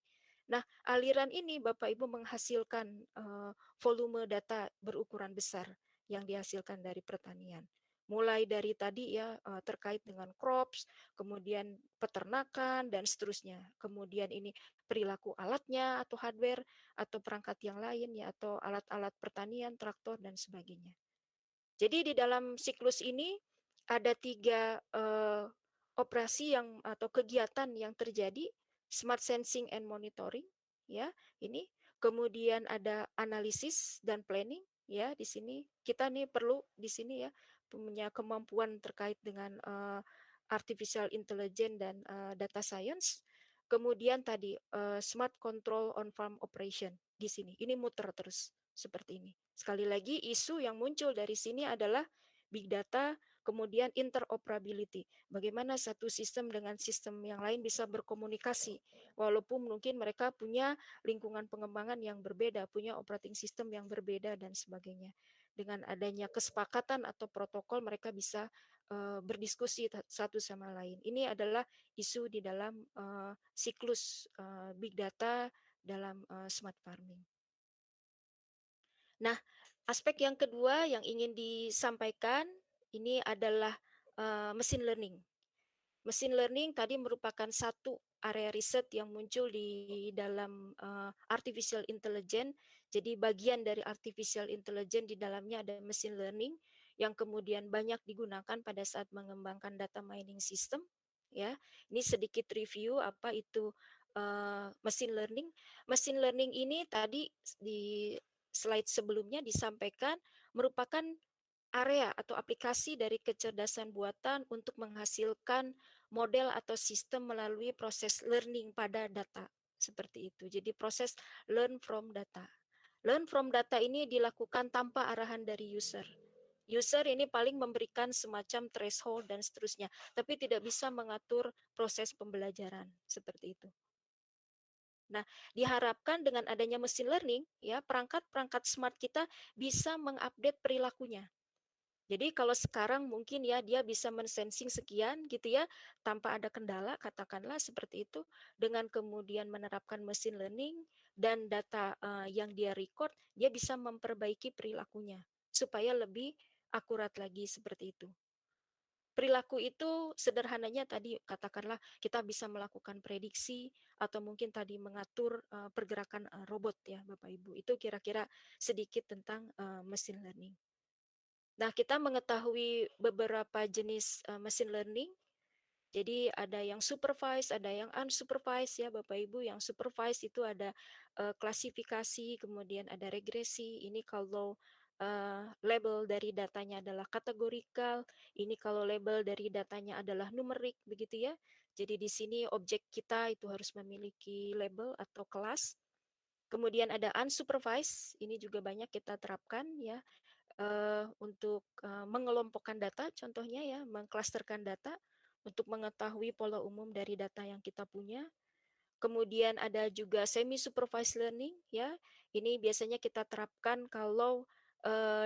Nah, aliran ini Bapak Ibu menghasilkan volume data berukuran besar yang dihasilkan dari pertanian. Mulai dari tadi ya terkait dengan crops, kemudian peternakan dan seterusnya. Kemudian ini perilaku alatnya atau hardware atau perangkat yang lain ya atau alat-alat pertanian, traktor dan sebagainya. Jadi di dalam siklus ini ada 3 operasi yang atau kegiatan yang terjadi, smart sensing and monitoring ya, ini. Kemudian ada analisis dan planning ya di sini. Kita nih perlu di sini ya punya kemampuan terkait dengan artificial intelligence dan data science. Kemudian tadi smart control on farm operation di sini. Ini muter terus seperti ini. Sekali lagi isu yang muncul dari sini adalah big data, kemudian interoperability. Bagaimana satu sistem dengan sistem yang lain bisa berkomunikasi, walaupun mungkin mereka punya lingkungan pengembangan yang berbeda, punya operating system yang berbeda dan sebagainya. Dengan adanya kesepakatan atau protokol mereka bisa berdiskusi satu sama lain. Ini adalah isu di dalam siklus big data dalam smart farming. Nah, aspek yang kedua yang ingin disampaikan ini adalah machine learning. Machine learning tadi merupakan satu area riset yang muncul di dalam artificial intelligence. Jadi bagian dari artificial intelligence di dalamnya ada machine learning yang kemudian banyak digunakan pada saat mengembangkan data mining system. Ya, ini sedikit review apa itu machine learning. Machine learning ini tadi di slide sebelumnya disampaikan merupakan area atau aplikasi dari kecerdasan buatan untuk menghasilkan model atau sistem melalui proses learning pada data. Seperti itu. Jadi proses learn from data. Learn from data ini dilakukan tanpa arahan dari user. User ini paling memberikan semacam threshold dan seterusnya, tapi tidak bisa mengatur proses pembelajaran. Seperti itu. Nah, diharapkan dengan adanya machine learning, ya perangkat-perangkat smart kita bisa mengupdate perilakunya. Jadi kalau sekarang mungkin ya dia bisa mensensing sekian gitu ya tanpa ada kendala katakanlah seperti itu dengan kemudian menerapkan machine learning dan data yang dia record dia bisa memperbaiki perilakunya supaya lebih akurat lagi seperti itu. Perilaku itu sederhananya tadi katakanlah kita bisa melakukan prediksi atau mungkin tadi mengatur pergerakan robot ya Bapak Ibu. Itu kira-kira sedikit tentang machine learning. Nah, kita mengetahui beberapa jenis machine learning. Jadi ada yang supervised, ada yang unsupervised ya Bapak Ibu. Yang supervised itu ada klasifikasi, kemudian ada regresi. Ini kalau label dari datanya adalah kategorikal, ini kalau label dari datanya adalah numerik begitu ya. Jadi di sini objek kita itu harus memiliki label atau kelas. Kemudian ada unsupervised, ini juga banyak kita terapkan ya untuk mengelompokkan data, contohnya ya, mengklasterkan data untuk mengetahui pola umum dari data yang kita punya. Kemudian ada juga semi supervised learning ya. Ini biasanya kita terapkan kalau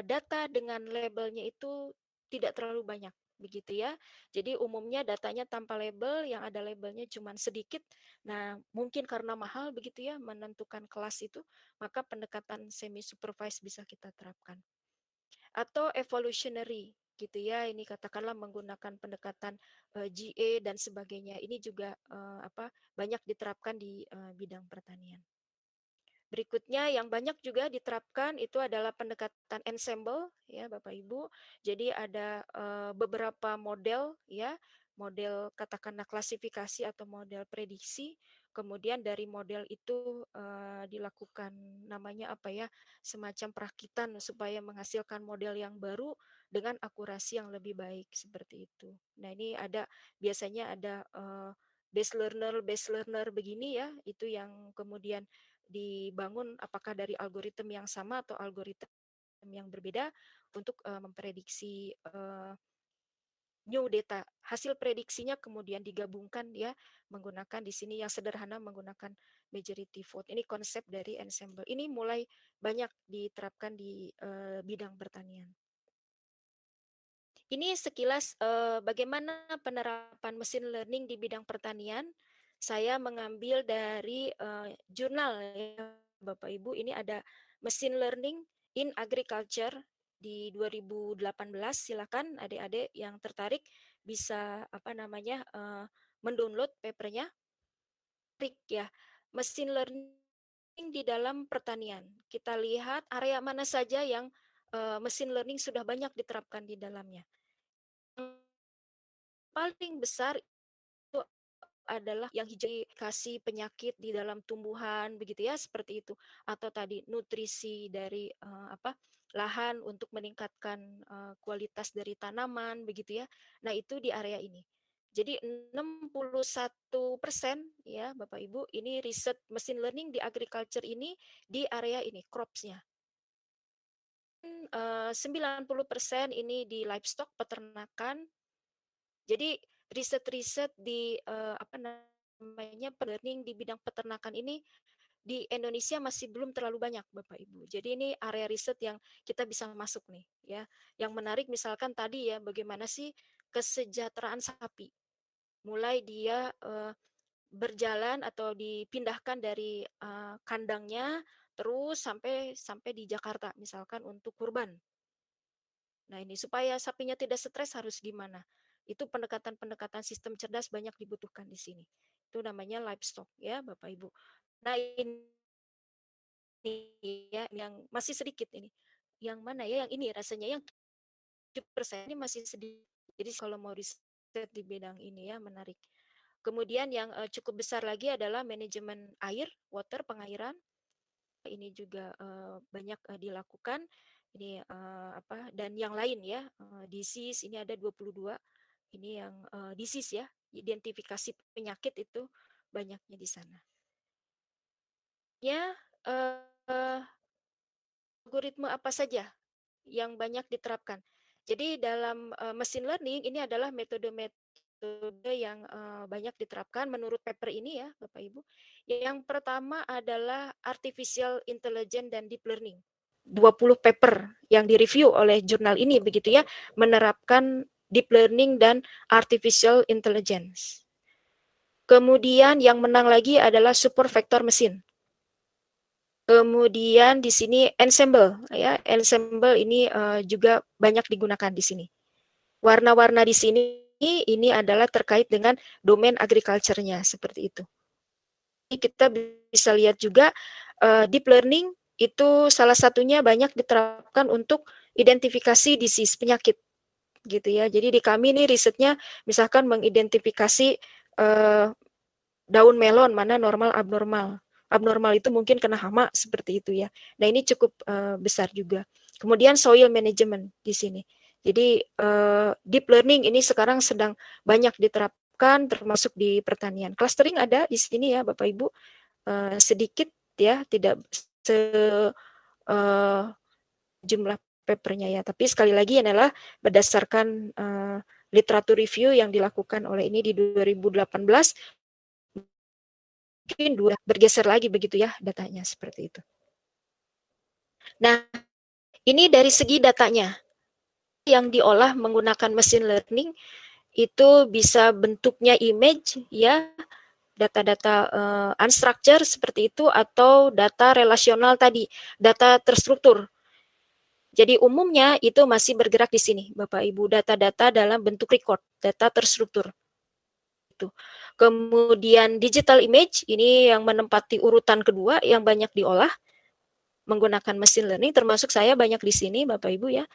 data dengan labelnya itu tidak terlalu banyak begitu ya. Jadi umumnya datanya tanpa label, yang ada labelnya cuma sedikit. Nah, mungkin karena mahal begitu ya menentukan kelas itu, maka pendekatan semi supervised bisa kita terapkan. Atau evolutionary gitu ya, ini katakanlah menggunakan pendekatan GA dan sebagainya. Ini juga banyak diterapkan di bidang pertanian. Berikutnya yang banyak juga diterapkan itu adalah pendekatan ensemble ya Bapak Ibu. Jadi ada beberapa model ya, model katakanlah klasifikasi atau model prediksi. Kemudian dari model itu dilakukan namanya apa ya, semacam perakitan supaya menghasilkan model yang baru dengan akurasi yang lebih baik seperti itu. Nah, ini ada biasanya ada base learner begini ya, itu yang kemudian dibangun apakah dari algoritma yang sama atau algoritma yang berbeda untuk memprediksi new data. Hasil prediksinya kemudian digabungkan ya menggunakan di sini yang sederhana menggunakan majority vote. Ini konsep dari ensemble. Ini mulai banyak diterapkan di bidang pertanian. Ini sekilas bagaimana penerapan mesin learning di bidang pertanian. Saya mengambil dari jurnal ya Bapak Ibu. Ini ada mesin learning in agriculture di 2018. Silakan adik-adik yang tertarik bisa mendownload papernya. Ya, mesin learning di dalam pertanian. Kita lihat area mana saja yang mesin learning sudah banyak diterapkan di dalamnya. Paling besar itu adalah yang hijau, kasih penyakit di dalam tumbuhan begitu ya, seperti itu, atau tadi nutrisi dari lahan untuk meningkatkan kualitas dari tanaman begitu ya. Nah, itu di area ini. Jadi 61% ya Bapak Ibu, ini riset machine learning di agriculture ini di area ini, crops-nya. 90% ini di livestock, peternakan. Jadi riset-riset di learning di bidang peternakan ini di Indonesia masih belum terlalu banyak Bapak Ibu. Jadi ini area riset yang kita bisa masuk nih ya. Yang menarik misalkan tadi ya, bagaimana sih kesejahteraan sapi. Mulai dia berjalan atau dipindahkan dari kandangnya terus sampai di Jakarta misalkan untuk kurban. Nah, ini supaya sapinya tidak stres harus gimana? Itu pendekatan-pendekatan sistem cerdas banyak dibutuhkan di sini. Itu namanya livestock ya, Bapak Ibu. Nah, ini ya yang masih sedikit ini. Yang mana ya? Yang ini rasanya yang 7% ini masih sedikit. Jadi kalau mau riset di bidang ini ya menarik. Kemudian yang cukup besar lagi adalah manajemen air, water, pengairan. Ini juga banyak dilakukan. Ini dan yang lain ya, disease ini ada 22. Ini yang disease ya, identifikasi penyakit itu banyaknya di sana. Ya, algoritma apa saja yang banyak diterapkan. Jadi dalam machine learning ini adalah metode-metode yang banyak diterapkan menurut paper ini ya Bapak Ibu. Yang pertama adalah artificial intelligence dan deep learning. 20 paper yang direview oleh jurnal ini begitu ya, menerapkan deep learning dan artificial intelligence. Kemudian yang menang lagi adalah super vector machine. Kemudian di sini ensemble ya, ensemble ini juga banyak digunakan di sini. Warna-warna di sini ini adalah terkait dengan domain agriculture-nya seperti itu. Kita bisa lihat juga deep learning itu salah satunya banyak diterapkan untuk identifikasi disease, penyakit. gitu ya. Jadi di kami nih risetnya misalkan mengidentifikasi daun melon mana normal abnormal. Abnormal itu mungkin kena hama seperti itu ya. Nah ini cukup besar juga. Kemudian soil management di sini. Jadi deep learning ini sekarang sedang banyak diterapkan termasuk di pertanian. Clustering ada di sini ya Bapak Ibu, sedikit ya, tidak se jumlah papernya ya. Tapi sekali lagi adalah berdasarkan literatur review yang dilakukan oleh ini di 2018, mungkin bergeser lagi begitu ya datanya seperti itu. Nah, ini dari segi datanya yang diolah menggunakan machine learning itu bisa bentuknya image ya, data-data unstructured seperti itu atau data relasional tadi, data terstruktur. Jadi umumnya itu masih bergerak di sini, Bapak Ibu, data-data dalam bentuk record, data terstruktur. Kemudian digital image ini yang menempati urutan kedua yang banyak diolah menggunakan machine learning, termasuk saya banyak di sini Bapak Ibu ya.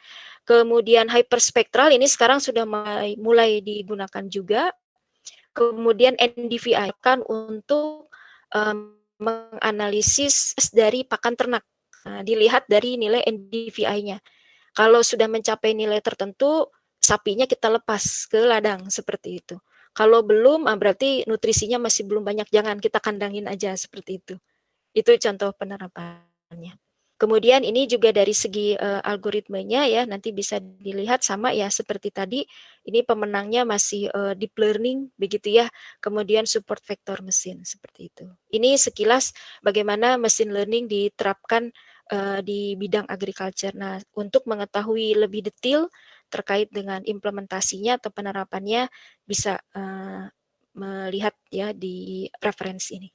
Kemudian hyperspektral ini sekarang sudah mulai digunakan juga. Kemudian NDVI kan untuk menganalisis dari pakan ternak. Nah, dilihat dari nilai NDVI-nya. Kalau sudah mencapai nilai tertentu, sapinya kita lepas ke ladang seperti itu. Kalau belum, berarti nutrisinya masih belum banyak, jangan kita kandangin aja seperti itu. Itu contoh penerapannya. Kemudian ini juga dari segi algoritmenya ya, nanti bisa dilihat sama ya seperti tadi, ini pemenangnya masih deep learning begitu ya, kemudian support vector mesin seperti itu. Ini sekilas bagaimana machine learning diterapkan di bidang agriculture. Nah, untuk mengetahui lebih detail terkait dengan implementasinya atau penerapannya bisa melihat ya di referensi ini.